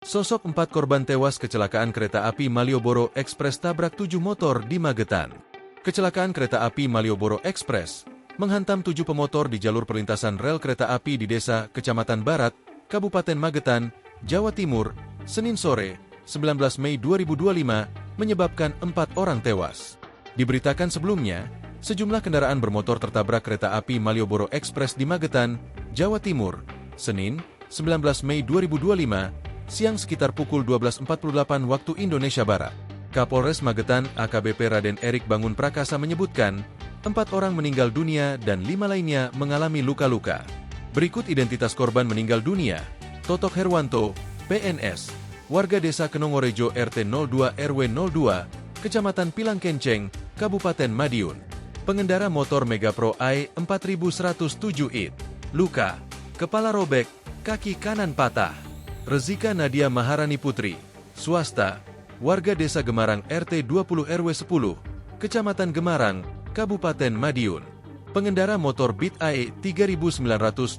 Sosok 4 korban tewas kecelakaan kereta api Malioboro Express tabrak 7 motor di Magetan. Kecelakaan kereta api Malioboro Express menghantam 7 pemotor di jalur perlintasan rel kereta api di Desa Kecamatan Barat, Kabupaten Magetan, Jawa Timur, Senin sore, 19 Mei 2025, menyebabkan 4 orang tewas. Diberitakan sebelumnya, sejumlah kendaraan bermotor tertabrak kereta api Malioboro Express di Magetan, Jawa Timur, Senin, 19 Mei 2025, siang sekitar pukul 12.48 waktu Indonesia Barat. Kapolres Magetan AKBP Raden Erik Bangun Prakasa menyebutkan, 4 orang meninggal dunia dan 5 lainnya mengalami luka-luka. Berikut identitas korban meninggal dunia: Totok Herwanto, PNS, warga Desa Kenongorejo RT 02 RW 02, Kecamatan Pilangkenceng, Kabupaten Madiun. Pengendara motor Megapro AI 4107 IT. Luka, kepala robek, kaki kanan patah. Rezika Nadia Maharani Putri, swasta, warga Desa Gemarang RT 20 RW 10, Kecamatan Gemarang, Kabupaten Madiun. Pengendara motor Beat AE 3921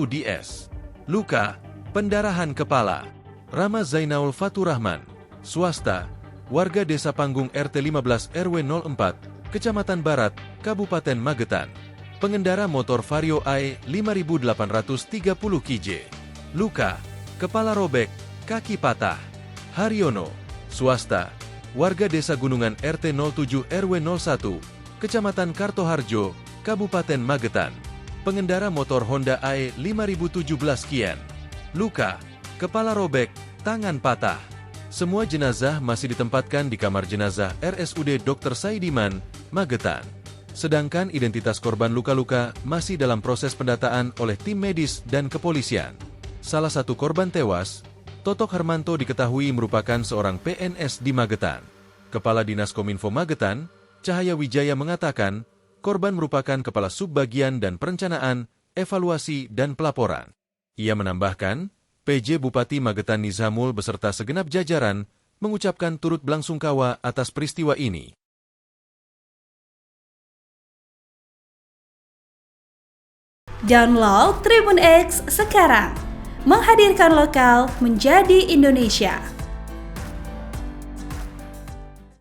DS. Luka, pendarahan kepala. Rama Zainaul Faturrahman, swasta, warga Desa Panggung RT 15 RW 04, Kecamatan Barat, Kabupaten Magetan. Pengendara motor Vario AE 5830 KJ. Luka, kepala robek, kaki patah. Haryono, swasta, warga Desa Gunungan RT 07 RW 01, Kecamatan Kartoharjo, Kabupaten Magetan. Pengendara motor Honda AE 5017 Kian. Luka, kepala robek, tangan patah. Semua jenazah masih ditempatkan di kamar jenazah RSUD Dr. Saidiman, Magetan. Sedangkan identitas korban luka-luka masih dalam proses pendataan oleh tim medis dan kepolisian. Salah satu korban tewas, Totok Hermanto, diketahui merupakan seorang PNS di Magetan. Kepala Dinas Kominfo Magetan, Cahaya Wijaya, mengatakan, korban merupakan kepala subbagian dan perencanaan, evaluasi dan pelaporan. Ia menambahkan, PJ Bupati Magetan Nizamul beserta segenap jajaran mengucapkan turut belasungkawa atas peristiwa ini. Download Tribun X sekarang, menghadirkan lokal menjadi Indonesia.